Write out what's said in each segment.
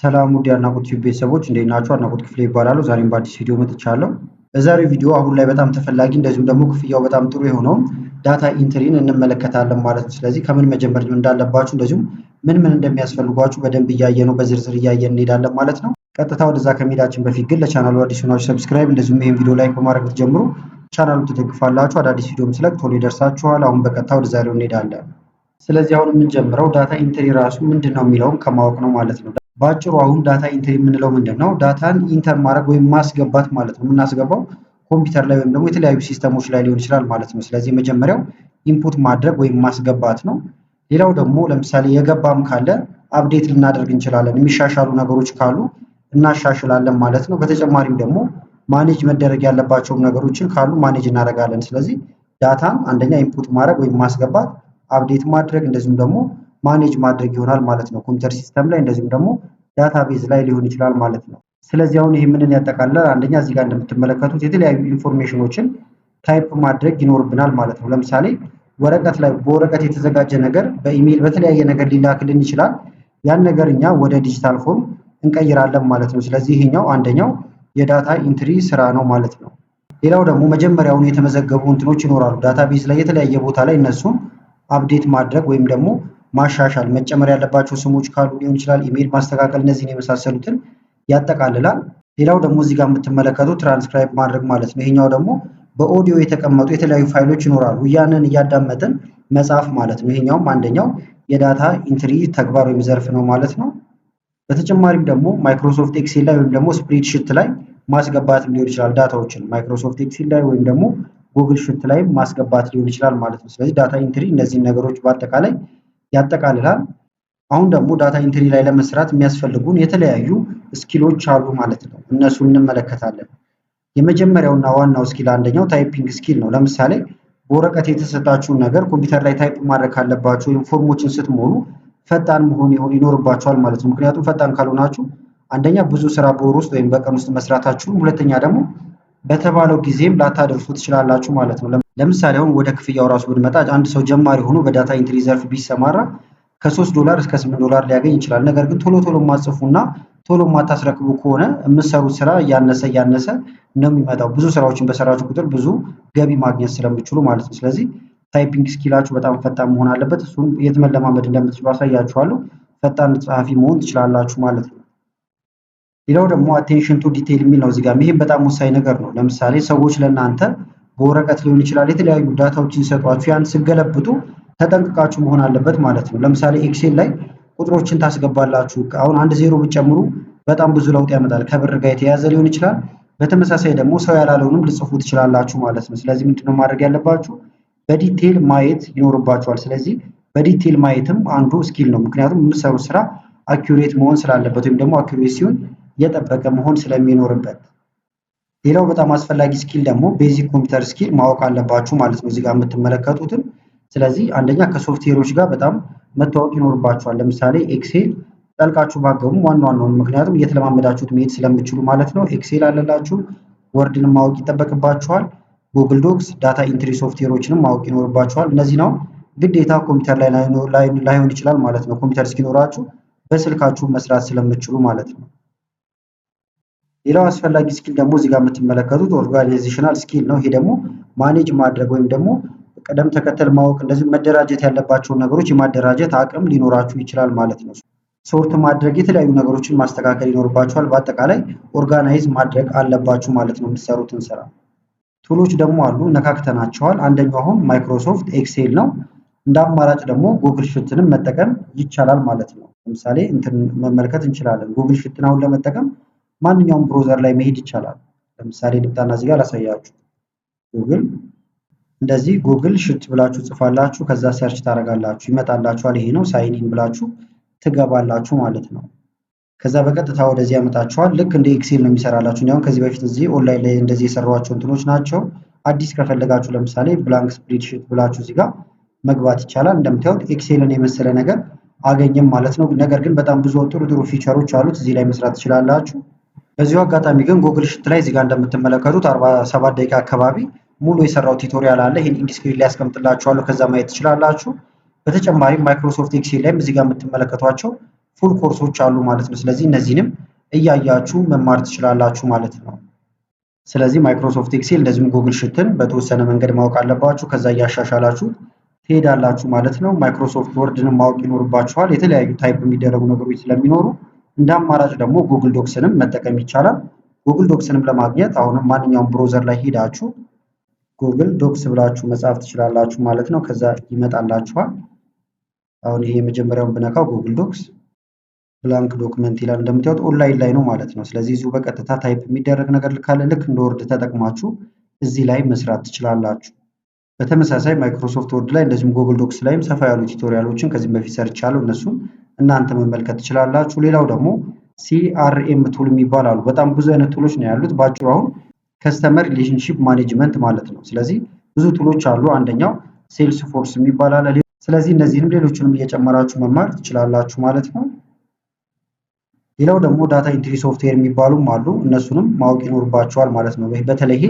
ሰላም ውድ የአድናቆት ቲዩብ ቤተሰቦች እንዴት ናችሁ? አድናቆት ክፍሌ ይባላሉ። ዛሬም በአዲስ ቪዲዮ መጥቻለሁ። በዛሬው ቪዲዮ አሁን ላይ በጣም ተፈላጊ እንደዚሁም ደግሞ ክፍያው በጣም ጥሩ የሆነውን ዳታ ኢንትሪን እንመለከታለን ማለት ነው። ስለዚህ ከምን መጀመር እንዳለባችሁ እንደዚሁም ምን እንደሚያስፈልጓችሁ በደንብ እያየነው በዝርዝር እያየን እንሄዳለን ማለት ነው። ቀጥታ ወደዛ ከመሄዳችን በፊት ግን ለቻናሉ አዲስ ሆናችሁ ሰብስክራይብ እንደዚሁም ይሄን ቪዲዮ ላይክ በማድረግ ብትጀምሩ ቻናሉን ትደግፋላችሁ። አዳዲስ ቪዲዮም ስለቅ ቶሎ ይደርሳችኋል። አሁን በቀጥታ ወደ ዛሬው እንሄዳለን። ስለዚህ አሁን የምንጀምረው ዳታ ኢንትሪ ራሱ ምንድነው የሚለውን ከማወቅ ነው ማለት ነው። ባጭሩ አሁን ዳታ ኢንትሪ የምንለው ምንድነው? ዳታን ኢንተር ማድረግ ወይም ማስገባት ማለት ነው። የምናስገባው ኮምፒውተር ላይ ወይም ደግሞ የተለያዩ ሲስተሞች ላይ ሊሆን ይችላል ማለት ነው። ስለዚህ መጀመሪያው ኢንፑት ማድረግ ወይም ማስገባት ነው። ሌላው ደግሞ ለምሳሌ የገባም ካለ አፕዴት ልናደርግ እንችላለን። የሚሻሻሉ ነገሮች ካሉ እናሻሽላለን ማለት ነው። በተጨማሪም ደግሞ ማኔጅ መደረግ ያለባቸውም ነገሮችን ካሉ ማኔጅ እናደርጋለን። ስለዚህ ዳታን አንደኛ ኢንፑት ማድረግ ወይም ማስገባት፣ አፕዴት ማድረግ እንደዚሁም ደግሞ ማኔጅ ማድረግ ይሆናል ማለት ነው። ኮምፒውተር ሲስተም ላይ እንደዚሁም ደግሞ ዳታቤዝ ላይ ሊሆን ይችላል ማለት ነው። ስለዚህ አሁን ይሄ ምንን ያጠቃልላል? አንደኛ እዚህ ጋር እንደምትመለከቱት የተለያዩ ኢንፎርሜሽኖችን ታይፕ ማድረግ ይኖርብናል ማለት ነው። ለምሳሌ ወረቀት ላይ በወረቀት የተዘጋጀ ነገር በኢሜይል በተለያየ ነገር ሊላክልን ይችላል። ያን ነገር እኛ ወደ ዲጂታል ፎርም እንቀይራለን ማለት ነው። ስለዚህ ይሄኛው አንደኛው የዳታ ኢንትሪ ስራ ነው ማለት ነው። ሌላው ደግሞ መጀመሪያውን የተመዘገቡ እንትኖች ይኖራሉ ዳታቤዝ ላይ የተለያየ ቦታ ላይ እነሱን አፕዴት ማድረግ ወይም ደግሞ ማሻሻል መጨመር ያለባቸው ስሞች ካሉ ሊሆን ይችላል፣ ኢሜይል ማስተካከል፣ እነዚህን የመሳሰሉትን ያጠቃልላል። ሌላው ደግሞ እዚህ ጋር የምትመለከቱት ትራንስክራይብ ማድረግ ማለት ነው። ይሄኛው ደግሞ በኦዲዮ የተቀመጡ የተለያዩ ፋይሎች ይኖራሉ። ያንን እያዳመጥን መጻፍ ማለት ነው። ይሄኛውም አንደኛው የዳታ ኢንትሪ ተግባር ወይም ዘርፍ ነው ማለት ነው። በተጨማሪም ደግሞ ማይክሮሶፍት ኤክሴል ላይ ወይም ደግሞ ስፕሬድሺት ላይ ማስገባትም ሊሆን ይችላል ዳታዎችን ማይክሮሶፍት ኤክሴል ላይ ወይም ደግሞ ጉግል ሺት ላይ ማስገባት ሊሆን ይችላል ማለት ነው። ስለዚህ ዳታ ኢንትሪ እነዚህን ነገሮች በአጠቃላይ ያጠቃልላል። አሁን ደግሞ ዳታ ኢንትሪ ላይ ለመስራት የሚያስፈልጉን የተለያዩ ስኪሎች አሉ ማለት ነው። እነሱን እንመለከታለን። የመጀመሪያውና ዋናው ስኪል አንደኛው ታይፒንግ ስኪል ነው። ለምሳሌ በወረቀት የተሰጣችሁን ነገር ኮምፒውተር ላይ ታይፕ ማድረግ ካለባችሁ ወይም ፎርሞችን ስትሞሉ ፈጣን መሆን ይኖርባችኋል ማለት ነው። ምክንያቱም ፈጣን ካልሆናችሁ አንደኛ ብዙ ስራ በወር ውስጥ ወይም በቀን ውስጥ መስራታችሁን፣ ሁለተኛ ደግሞ በተባለው ጊዜም ላታደርሱ ትችላላችሁ ማለት ነው። ለምሳሌ አሁን ወደ ክፍያው ራሱ ብንመጣ አንድ ሰው ጀማሪ ሆኖ በዳታ ኢንትሪ ዘርፍ ቢሰማራ ከ$3 እስከ $8 ሊያገኝ ይችላል። ነገር ግን ቶሎ የማትጽፉና ቶሎ የማታስረክቡ ከሆነ የምትሰሩት ስራ እያነሰ ነው የሚመጣው። ብዙ ስራዎችን በሰራችሁ ቁጥር ብዙ ገቢ ማግኘት ስለምችሉ ማለት ነው። ስለዚህ ታይፒንግ ስኪላችሁ በጣም ፈጣን መሆን አለበት። እሱን የት መለማመድ እንደምትችሉ አሳያችኋለሁ። ፈጣን ጸሐፊ መሆን ትችላላችሁ ማለት ነው። ሌላው ደግሞ አቴንሽን ቱ ዲቴይል የሚል ነው እዚህ ጋር። ይሄም በጣም ወሳኝ ነገር ነው። ለምሳሌ ሰዎች ለእናንተ በወረቀት ሊሆን ይችላል የተለያዩ ዳታዎችን ሲሰጧችሁ ያን ስገለብጡ ተጠንቅቃችሁ መሆን አለበት ማለት ነው። ለምሳሌ ኤክሴል ላይ ቁጥሮችን ታስገባላችሁ። አሁን 1 0 ብትጨምሩ በጣም ብዙ ለውጥ ያመጣል። ከብር ጋር የተያያዘ ሊሆን ይችላል። በተመሳሳይ ደግሞ ሰው ያላለውንም ልጽፉ ትችላላችሁ ማለት ነው። ስለዚህ ምንድነው ማድረግ ያለባችሁ? በዲቴይል ማየት ይኖርባችኋል። ስለዚህ በዲቴይል ማየትም አንዱ ስኪል ነው። ምክንያቱም የምትሰሩት ስራ አኪዩሬት መሆን ስላለበት ወይም ደግሞ አኪዩሬሲውን የጠበቀ መሆን ስለሚኖርበት። ሌላው በጣም አስፈላጊ ስኪል ደግሞ ቤዚክ ኮምፒውተር ስኪል ማወቅ አለባችሁ ማለት ነው እዚህ ጋር የምትመለከቱትን። ስለዚህ አንደኛ ከሶፍትዌሮች ጋር በጣም መታወቅ ይኖርባችኋል። ለምሳሌ ኤክሴል ጠልቃችሁ ባገቡም ዋናውን ምክንያቱም እየተለማመዳችሁት መሄድ ስለምችሉ ማለት ነው። ኤክሴል አለላችሁ፣ ወርድንም ማወቅ ይጠበቅባችኋል። ጉግል ዶክስ፣ ዳታ ኢንትሪ ሶፍትዌሮችንም ማወቅ ይኖርባችኋል። እነዚህ ነው ግዴታ ኮምፒውተር ላይ ላይሆን ይችላል ማለት ነው። ኮምፒውተር እስኪኖራችሁ በስልካችሁ መስራት ስለምችሉ ማለት ነው። ሌላው አስፈላጊ ስኪል ደግሞ እዚህ ጋር የምትመለከቱት ኦርጋናይዜሽናል ስኪል ነው። ይሄ ደግሞ ማኔጅ ማድረግ ወይም ደግሞ ቅደም ተከተል ማወቅ፣ እንደዚህ መደራጀት ያለባቸውን ነገሮች የማደራጀት አቅም ሊኖራችሁ ይችላል ማለት ነው። ሶርት ማድረግ፣ የተለያዩ ነገሮችን ማስተካከል ይኖርባችኋል። በአጠቃላይ ኦርጋናይዝ ማድረግ አለባችሁ ማለት ነው የምትሰሩትን ስራ። ቱሎች ደግሞ አሉ ነካክተናቸዋል። አንደኛው አሁን ማይክሮሶፍት ኤክሴል ነው። እንደ አማራጭ ደግሞ ጉግል ሺትንም መጠቀም ይቻላል ማለት ነው። ለምሳሌ እንትን መመልከት እንችላለን። ጉግል ሺትን አሁን ለመጠቀም ማንኛውም ብሮዘር ላይ መሄድ ይቻላል። ለምሳሌ ልምጣና እዚህ ጋር ላሳያችሁ። እንደዚህ ጉግል ሺት ብላችሁ ጽፋላችሁ፣ ከዛ ሰርች ታደርጋላችሁ፣ ይመጣላችኋል። ይሄ ነው ሳይን ኢን ብላችሁ ትገባላችሁ ማለት ነው። ከዛ በቀጥታ ወደዚህ ያመጣችኋል። ልክ እንደ ኤክሴል ነው የሚሰራላችሁ። እንዲያውም ከዚህ በፊት እዚህ ኦንላይን ላይ እንደዚህ የሰሯቸው እንትኖች ናቸው። አዲስ ከፈለጋችሁ ለምሳሌ ብላንክ ስፕሬድሺት ብላችሁ እዚህ ጋር መግባት ይቻላል። እንደምታዩት ኤክሴልን የመሰለ ነገር አገኘም ማለት ነው። ነገር ግን በጣም ብዙ ጥሩ ፊቸሮች አሉት። እዚህ ላይ መስራት ትችላላችሁ። በዚሁ አጋጣሚ ግን ጉግል ሺት ላይ እዚህ ጋር እንደምትመለከቱት 47 ደቂቃ አካባቢ ሙሉ የሰራው ቱቶሪያል አለ። ይሄን ኢንዲስክሪን ላይ ያስቀምጥላችኋለሁ፣ ከዛ ማየት ትችላላችሁ። በተጨማሪም ማይክሮሶፍት ኤክሴል ላይም እዚህ ጋር የምትመለከቷቸው ፉል ኮርሶች አሉ ማለት ነው። ስለዚህ እነዚህንም እያያችሁ መማር ትችላላችሁ ማለት ነው። ስለዚህ ማይክሮሶፍት ኤክሴል እንደዚሁም ጉግል ሽትን በተወሰነ መንገድ ማወቅ አለባችሁ። ከዛ እያሻሻላችሁ ትሄዳላችሁ ማለት ነው። ማይክሮሶፍት ወርድንም ማወቅ ይኖርባችኋል። የተለያዩ ታይፕ የሚደረጉ ነገሮች ስለሚኖሩ እንደ አማራጭ ደግሞ ጉግል ዶክስንም መጠቀም ይቻላል። ጉግል ዶክስንም ለማግኘት አሁንም ማንኛውም ብሮዘር ላይ ሄዳችሁ ጉግል ዶክስ ብላችሁ መጻፍ ትችላላችሁ ማለት ነው። ከዛ ይመጣላችኋል። አሁን ይሄ የመጀመሪያውን ብነካው ጉግል ዶክስ ብላንክ ዶክመንት ይላል። እንደምታዩት ኦንላይን ላይ ነው ማለት ነው። ስለዚህ እዚሁ በቀጥታ ታይፕ የሚደረግ ነገር ካለ ልክ እንደ ወርድ ተጠቅማችሁ እዚህ ላይ መስራት ትችላላችሁ። በተመሳሳይ ማይክሮሶፍት ወርድ ላይ እንደዚሁም ጉግል ዶክስ ላይም ሰፋ ያሉ ቱቶሪያሎችን ከዚህም በፊት ሰርቻለሁ። እነሱን እናንተ መመልከት ትችላላችሁ። ሌላው ደግሞ ሲአርኤም ቱል የሚባላሉ በጣም ብዙ አይነት ቱሎች ነው ያሉት። ባጭሩ አሁን ከስተመር ሪሌሽንሺፕ ማኔጅመንት ማለት ነው። ስለዚህ ብዙ ቱሎች አሉ። አንደኛው ሴልስ ፎርስ የሚባል አለ። ስለዚህ እነዚህንም ሌሎችንም እየጨመራችሁ መማር ትችላላችሁ ማለት ነው። ሌላው ደግሞ ዳታ ኢንትሪ ሶፍትዌር የሚባሉም አሉ። እነሱንም ማወቅ ይኖርባችኋል ማለት ነው። በተለይ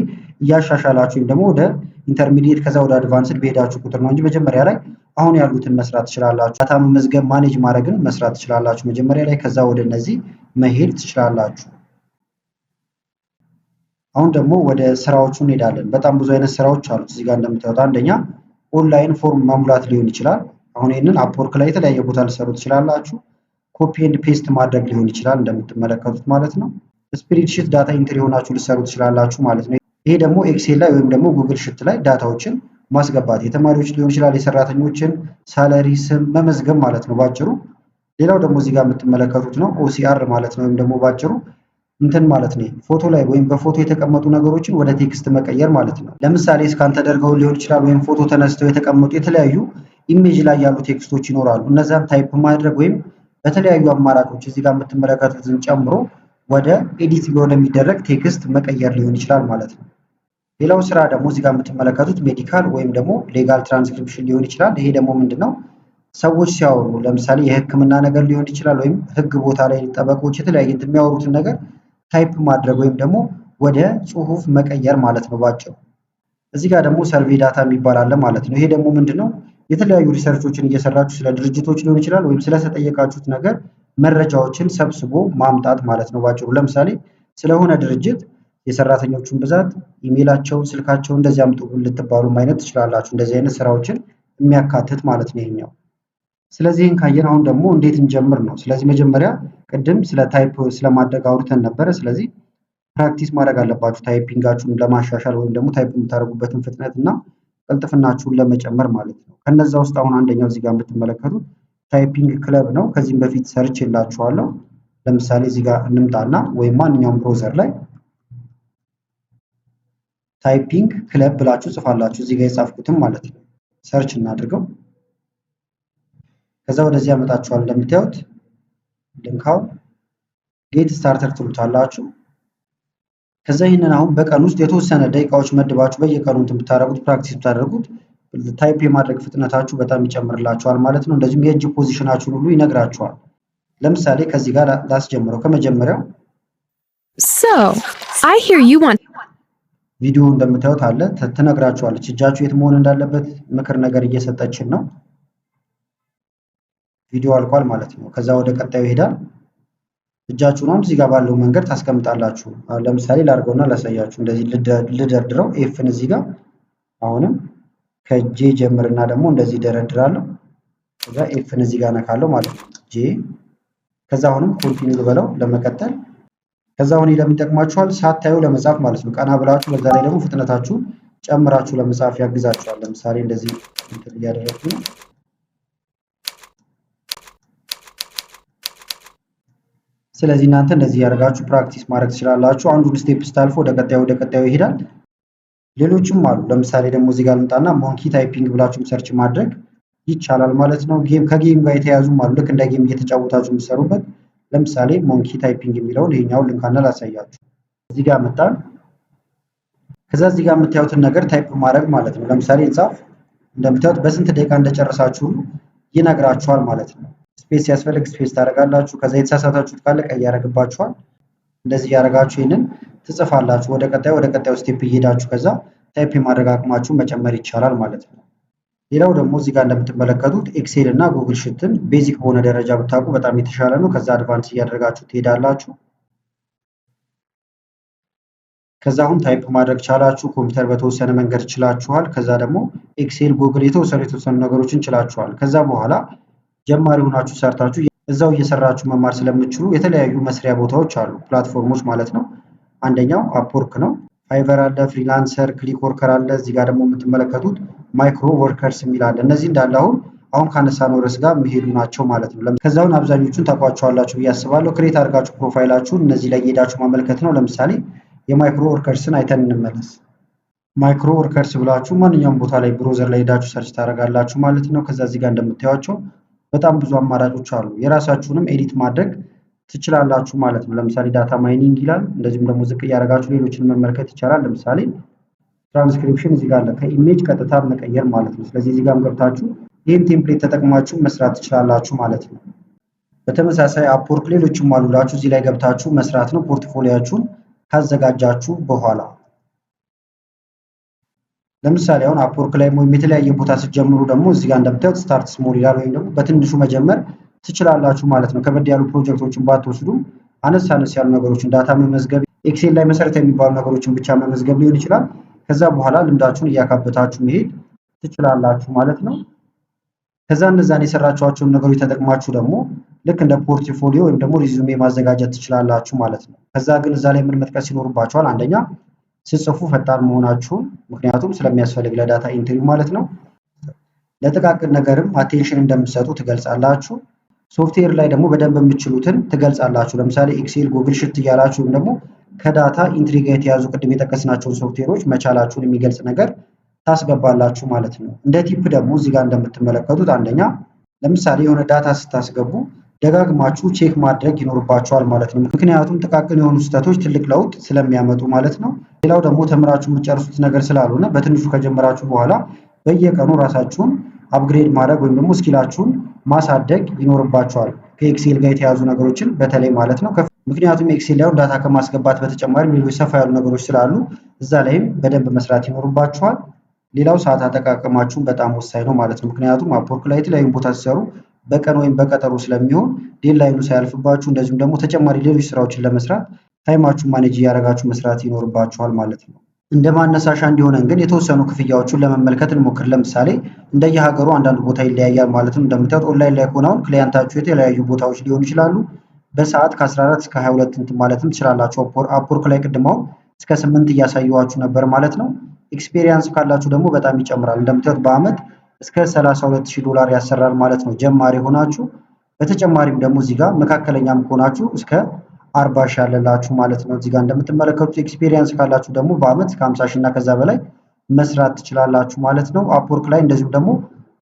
እያሻሻላችሁ ወይም ደግሞ ወደ ኢንተርሚዲየት ከዛ ወደ አድቫንስድ በሄዳችሁ ቁጥር ነው እንጂ መጀመሪያ ላይ አሁን ያሉትን መስራት ትችላላችሁ። ዳታ መመዝገብ ማኔጅ ማድረግን መስራት ትችላላችሁ መጀመሪያ ላይ፣ ከዛ ወደ እነዚህ መሄድ ትችላላችሁ። አሁን ደግሞ ወደ ስራዎቹ እንሄዳለን። በጣም ብዙ አይነት ስራዎች አሉት እዚህ ጋር እንደምታዩት። አንደኛ ኦንላይን ፎርም መሙላት ሊሆን ይችላል። አሁን ይህንን አፕወርክ ላይ የተለያየ ቦታ ልሰሩ ትችላላችሁ። ኮፒ ኤንድ ፔስት ማድረግ ሊሆን ይችላል እንደምትመለከቱት ማለት ነው። ስፕሬድሺት ዳታ ኢንትሪ ሆናችሁ ልሰሩ ትችላላችሁ ማለት ነው። ይሄ ደግሞ ኤክሴል ላይ ወይም ደግሞ ጉግል ሽት ላይ ዳታዎችን ማስገባት የተማሪዎች ሊሆን ይችላል፣ የሰራተኞችን ሳለሪ ስም መመዝገብ ማለት ነው ባጭሩ። ሌላው ደግሞ እዚህ ጋር የምትመለከቱት ነው ኦሲአር ማለት ነው። ወይም ደግሞ ባጭሩ እንትን ማለት ነው ፎቶ ላይ ወይም በፎቶ የተቀመጡ ነገሮችን ወደ ቴክስት መቀየር ማለት ነው። ለምሳሌ ስካን ተደርገው ሊሆን ይችላል ወይም ፎቶ ተነስተው የተቀመጡ የተለያዩ ኢሜጅ ላይ ያሉ ቴክስቶች ይኖራሉ። እነዛን ታይፕ ማድረግ ወይም በተለያዩ አማራጮች እዚህ ጋር የምትመለከቱትን ጨምሮ ወደ ኤዲት ወደሚደረግ ቴክስት መቀየር ሊሆን ይችላል ማለት ነው። ሌላው ስራ ደግሞ እዚህ ጋር የምትመለከቱት ሜዲካል ወይም ደግሞ ሌጋል ትራንስክሪፕሽን ሊሆን ይችላል። ይሄ ደግሞ ምንድነው ሰዎች ሲያወሩ ለምሳሌ የሕክምና ነገር ሊሆን ይችላል ወይም ሕግ ቦታ ላይ ጠበቆች የተለያየ የሚያወሩትን ነገር ታይፕ ማድረግ ወይም ደግሞ ወደ ጽሁፍ መቀየር ማለት ነው ባጭሩ። እዚህ ጋር ደግሞ ሰርቬይ ዳታ የሚባል አለ ማለት ነው። ይሄ ደግሞ ምንድነው የተለያዩ ሪሰርቾችን እየሰራችሁ ስለ ድርጅቶች ሊሆን ይችላል ወይም ስለተጠየቃችሁት ነገር መረጃዎችን ሰብስቦ ማምጣት ማለት ነው ባጭሩ። ለምሳሌ ስለሆነ ድርጅት የሰራተኞቹን ብዛት፣ ኢሜይላቸውን፣ ስልካቸውን እንደዚህ አምጡ ልትባሉ አይነት ትችላላችሁ። እንደዚህ አይነት ስራዎችን የሚያካትት ማለት ነው ይሄኛው። ስለዚህ ይህን ካየን አሁን ደግሞ እንዴት እንጀምር ነው። ስለዚህ መጀመሪያ ቅድም ስለ ታይፕ ስለማድረግ አውርተን ነበረ። ስለዚህ ፕራክቲስ ማድረግ አለባችሁ ታይፒንጋችሁን ለማሻሻል ወይም ደግሞ ታይፕ የምታደርጉበትን ፍጥነት እና ቅልጥፍናችሁን ለመጨመር ማለት ነው። ከነዛ ውስጥ አሁን አንደኛው እዚህ ጋር የምትመለከቱት ታይፒንግ ክለብ ነው። ከዚህም በፊት ሰርች የላችኋለሁ። ለምሳሌ እዚህ ጋር እንምጣና ወይም ማንኛውም ብሮዘር ላይ ታይፒንግ ክለብ ብላችሁ ጽፋላችሁ። እዚህ ጋር የጻፍኩትም ማለት ነው። ሰርች እናድርገው። ከዛ ወደዚህ ያመጣችኋል። እንደምታዩት ልንካው ጌት ስታርተር ትሉታላችሁ። ከዛ ይህንን አሁን በቀን ውስጥ የተወሰነ ደቂቃዎች መድባችሁ በየቀኑ ብታደርጉት ፕራክቲስ ብታደርጉት ታይፕ የማድረግ ፍጥነታችሁ በጣም ይጨምርላችኋል ማለት ነው። እንደዚሁም የእጅ ፖዚሽናችሁን ሁሉ ይነግራችኋል። ለምሳሌ ከዚህ ጋር ላስጀምረው ከመጀመሪያው ቪዲዮ እንደምታዩት አለ ትነግራችኋለች። እጃችሁ የት መሆን እንዳለበት ምክር ነገር እየሰጠችን ነው። ቪዲዮ አልቋል ማለት ነው። ከዛ ወደ ቀጣዩ ይሄዳል። እጃችሁን አሁን እዚህ ጋር ባለው መንገድ ታስቀምጣላችሁ። አሁን ለምሳሌ ላድርገውና ላሳያችሁ። እንደዚህ ልደርድረው ኤፍን እዚህ ጋር አሁንም ከጄ ጀምርና ደግሞ እንደዚህ ደረድራለሁ። ከዛ ኤፍን እዚህ ጋር ነካለሁ ማለት ነው ጄ። ከዛ አሁንም ኮንቲኒው ልበለው ለመቀጠል። ከዛ አሁን ለሚጠቅማችኋል ሳታዩ ለመጻፍ ማለት ነው። ቀና ብላችሁ በዛ ላይ ደግሞ ፍጥነታችሁ ጨምራችሁ ለመጻፍ ያግዛችኋል። ለምሳሌ እንደዚህ እንትን እያደረኩ ነው። ስለዚህ እናንተ እንደዚህ ያደርጋችሁ ፕራክቲስ ማድረግ ትችላላችሁ። አንዱን ስቴፕ ስታልፎ ወደ ቀጣዩ ይሄዳል። ሌሎችም አሉ። ለምሳሌ ደግሞ እዚህ ጋር ልምጣና ሞንኪ ታይፒንግ ብላችሁ ሰርች ማድረግ ይቻላል ማለት ነው። ከጌም ጋር የተያያዙም አሉ። ልክ እንደ ጌም እየተጫወታችሁ የምትሰሩበት። ለምሳሌ ሞንኪ ታይፒንግ የሚለውን ይሄኛውን ልንካና ላሳያችሁ። እዚህ ጋር መጣን። ከዛ እዚህ ጋር የምታዩትን ነገር ታይፕ ማድረግ ማለት ነው። ለምሳሌ እንጻፍ። እንደምታዩት በስንት ደቂቃ እንደጨረሳችሁ ይነግራችኋል ማለት ነው። ስፔስ ሲያስፈልግ ስፔስ ታደርጋላችሁ። ከዛ የተሳሳታችሁት ካለ ቀይ ያደርግባችኋል። እንደዚህ ያደርጋችሁ ይሄንን ትጽፋላችሁ። ወደ ቀጣዩ ስቴፕ እየሄዳችሁ ከዛ ታይፕ የማድረግ አቅማችሁን መጨመር ይቻላል ማለት ነው። ሌላው ደግሞ እዚህ ጋር እንደምትመለከቱት ኤክሴል እና ጉግል ሽትን ቤዚክ በሆነ ደረጃ ብታውቁ በጣም የተሻለ ነው። ከዛ አድቫንስ እያደረጋችሁ ትሄዳላችሁ። ከዛ አሁን ታይፕ ማድረግ ቻላችሁ፣ ኮምፒውተር በተወሰነ መንገድ ችላችኋል። ከዛ ደግሞ ኤክሴል፣ ጉግል የተወሰኑ ነገሮችን ችላችኋል። ከዛ በኋላ ጀማሪ ሆናችሁ ሰርታችሁ እዛው እየሰራችሁ መማር ስለምትችሉ የተለያዩ መስሪያ ቦታዎች አሉ፣ ፕላትፎርሞች ማለት ነው። አንደኛው አፕወርክ ነው። ፋይቨር አለ፣ ፍሪላንሰር፣ ክሊክ ወርከር አለ። እዚህ ጋር ደግሞ የምትመለከቱት ማይክሮ ወርከርስ የሚል አለ። እነዚህ እንዳለ አሁን ካነሳነው ርዕስ ጋር የሚሄዱ ናቸው ማለት ነው። ከዛውን አብዛኞቹን ታውቋቸዋላችሁ ብዬ አስባለሁ። ክሬት አድርጋችሁ ፕሮፋይላችሁን እነዚህ ላይ ሄዳችሁ ማመልከት ነው። ለምሳሌ የማይክሮ ወርከርስን አይተን እንመለስ። ማይክሮ ወርከርስ ብላችሁ ማንኛውም ቦታ ላይ ብሮዘር ላይ ሄዳችሁ ሰርች ታደርጋላችሁ ማለት ነው። ከዛ እዚህ ጋር እንደምታዩቸው በጣም ብዙ አማራጮች አሉ። የራሳችሁንም ኤዲት ማድረግ ትችላላችሁ ማለት ነው። ለምሳሌ ዳታ ማይኒንግ ይላል። እንደዚሁም ደግሞ ዝቅ እያደረጋችሁ ሌሎችን መመልከት ይቻላል። ለምሳሌ ትራንስክሪፕሽን እዚህ ጋር አለ፣ ከኢሜጅ ቀጥታ መቀየር ማለት ነው። ስለዚህ እዚህ ጋርም ገብታችሁ ይህን ቴምፕሌት ተጠቅማችሁ መስራት ትችላላችሁ ማለት ነው። በተመሳሳይ አፕወርክ ሌሎችም አሉላችሁ፣ እዚህ ላይ ገብታችሁ መስራት ነው ፖርትፎሊያችሁን ካዘጋጃችሁ በኋላ። ለምሳሌ አሁን አፕወርክ ላይ ወይም የተለያየ ቦታ ስትጀምሩ ደግሞ እዚህ ጋር እንደምታዩት ስታርት ስሞል ይላል፣ ወይም ደግሞ በትንሹ መጀመር ትችላላችሁ ማለት ነው። ከበድ ያሉ ፕሮጀክቶችን ባትወስዱ አነስ ያሉ ነገሮችን ዳታ መመዝገብ፣ ኤክሴል ላይ መሰረታዊ የሚባሉ ነገሮችን ብቻ መመዝገብ ሊሆን ይችላል። ከዛ በኋላ ልምዳችሁን እያካበታችሁ መሄድ ትችላላችሁ ማለት ነው። ከዛ እነዛን የሰራችኋቸውን ነገሮች ተጠቅማችሁ ደግሞ ልክ እንደ ፖርትፎሊዮ ወይም ደግሞ ሪዙሜ ማዘጋጀት ትችላላችሁ ማለት ነው። ከዛ ግን እዛ ላይ ምን መጥቀስ ይኖርባችኋል? አንደኛ ስጽፉ ፈጣን መሆናችሁን፣ ምክንያቱም ስለሚያስፈልግ ለዳታ ኢንትሪው ማለት ነው። ለጥቃቅን ነገርም አቴንሽን እንደምትሰጡ ትገልጻላችሁ። ሶፍትዌር ላይ ደግሞ በደንብ የምትችሉትን ትገልጻላችሁ። ለምሳሌ ኤክሴል፣ ጉግል ሽት እያላችሁ ወይም ደግሞ ከዳታ ኢንትሪ ጋር የተያዙ ቅድም የጠቀስናቸውን ሶፍትዌሮች መቻላችሁን የሚገልጽ ነገር ታስገባላችሁ ማለት ነው። እንደ ቲፕ ደግሞ እዚህ ጋር እንደምትመለከቱት አንደኛ ለምሳሌ የሆነ ዳታ ስታስገቡ ደጋግማችሁ ቼክ ማድረግ ይኖርባችኋል ማለት ነው። ምክንያቱም ጥቃቅን የሆኑ ስህተቶች ትልቅ ለውጥ ስለሚያመጡ ማለት ነው። ሌላው ደግሞ ተምራችሁ የምትጨርሱት ነገር ስላልሆነ በትንሹ ከጀመራችሁ በኋላ በየቀኑ ራሳችሁን አፕግሬድ ማድረግ ወይም ደግሞ ስኪላችሁን ማሳደግ ይኖርባችኋል፣ ከኤክሴል ጋር የተያዙ ነገሮችን በተለይ ማለት ነው። ምክንያቱም ኤክሴል ላይ ዳታ ከማስገባት በተጨማሪ ሌሎች ሰፋ ያሉ ነገሮች ስላሉ እዛ ላይም በደንብ መስራት ይኖርባችኋል። ሌላው ሰዓት አጠቃቀማችሁን በጣም ወሳኝ ነው ማለት ነው። ምክንያቱም አፕወርክ ላይ የተለያዩ ቦታ ሲሰሩ በቀን ወይም በቀጠሮ ስለሚሆን ዴድላይኑ ሳያልፍባችሁ፣ እንደዚሁም ደግሞ ተጨማሪ ሌሎች ስራዎችን ለመስራት ታይማችሁን ማኔጅ እያደረጋችሁ መስራት ይኖርባችኋል ማለት ነው። እንደ ማነሳሻ እንዲሆነን ግን የተወሰኑ ክፍያዎችን ለመመልከት እንሞክር። ለምሳሌ እንደየሀገሩ አንዳንድ ቦታ ይለያያል ማለት ነው። እንደምታዩት ኦንላይን ላይ ከሆነ አሁን ክሊያንታችሁ የተለያዩ ቦታዎች ሊሆኑ ይችላሉ። በሰዓት ከ14 እስከ 22 እንትን ማለትም ትችላላችሁ። አፕወርክ ላይ ቅድም አሁን እስከ 8 እያሳየኋችሁ ነበር ማለት ነው። ኤክስፔሪየንስ ካላችሁ ደግሞ በጣም ይጨምራል። እንደምታዩት በአመት እስከ $32,000 ያሰራል ማለት ነው ጀማሪ ሆናችሁ። በተጨማሪም ደግሞ እዚህ ጋር መካከለኛም ከሆናችሁ እስከ 40,000 ያለላችሁ ማለት ነው። እዚህ ጋር እንደምትመለከቱት ኤክስፔሪየንስ ካላችሁ ደግሞ በአመት እስከ 50,000 እና ከዛ በላይ መስራት ትችላላችሁ ማለት ነው። አፕወርክ ላይ እንደዚሁም ደግሞ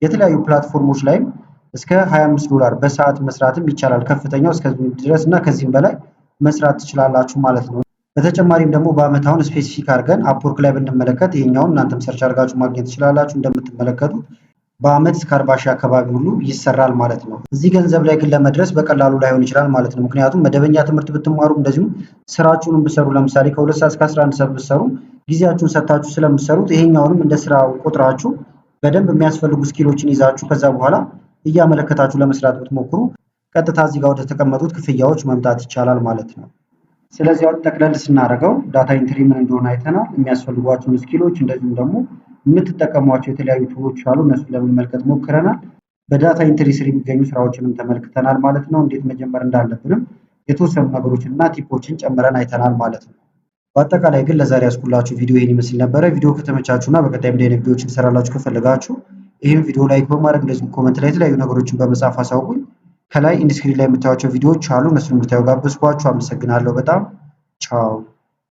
የተለያዩ ፕላትፎርሞች ላይም እስከ $25 በሰዓት መስራትም ይቻላል። ከፍተኛው እስከዚህ ድረስ እና ከዚህም በላይ መስራት ትችላላችሁ ማለት ነው። በተጨማሪም ደግሞ በአመት አሁን ስፔሲፊክ አድርገን አፕወርክ ላይ ብንመለከት ይሄኛውን እናንተም ሰርች አድርጋችሁ ማግኘት ትችላላችሁ። እንደምትመለከቱት በአመት እስከ 40,000 አካባቢ ሁሉ ይሰራል ማለት ነው። እዚህ ገንዘብ ላይ ግን ለመድረስ በቀላሉ ላይሆን ይችላል ማለት ነው። ምክንያቱም መደበኛ ትምህርት ብትማሩ እንደዚሁም ስራችሁንም ብትሰሩ ለምሳሌ ከ2 ሰዓት እስከ 11 ሰዓት ብትሰሩ ጊዜያችሁን ሰጥታችሁ ስለምትሰሩት ይሄኛውንም እንደ ስራው ቁጥራችሁ በደንብ የሚያስፈልጉ ስኪሎችን ይዛችሁ ከዛ በኋላ እያመለከታችሁ ለመስራት ብትሞክሩ ቀጥታ እዚህ ጋር ወደ ተቀመጡት ክፍያዎች መምጣት ይቻላል ማለት ነው። ስለዚህ አሁን ጠቅለል ስናደርገው ዳታ ኢንትሪ ምን እንደሆነ አይተናል። የሚያስፈልጓቸውን ስኪሎች እንደዚሁም ደግሞ የምትጠቀሟቸው የተለያዩ ቱሎች አሉ፣ እነሱን ለመመልከት ሞክረናል። በዳታ ኢንትሪ ስር የሚገኙ ስራዎችንም ተመልክተናል ማለት ነው። እንዴት መጀመር እንዳለብንም የተወሰኑ ነገሮችን እና ቲፖችን ጨምረን አይተናል ማለት ነው። በአጠቃላይ ግን ለዛሬ ያስኩላችሁ ቪዲዮ ይህን ይመስል ነበረ። ቪዲዮ ከተመቻችሁ እና በቀጣይ እንዲህ አይነት ቪዲዮዎችን ሰራላችሁ ከፈለጋችሁ ይህን ቪዲዮ ላይክ በማድረግ እንደዚሁም ኮመንት ላይ የተለያዩ ነገሮችን በመጻፍ አሳውቁኝ። ከላይ ኢንስክሪን ላይ የምታዩቸው ቪዲዮዎች አሉ፣ እነሱን እንድታዩ ጋበዝኳችሁ። አመሰግናለሁ በጣም ቻው።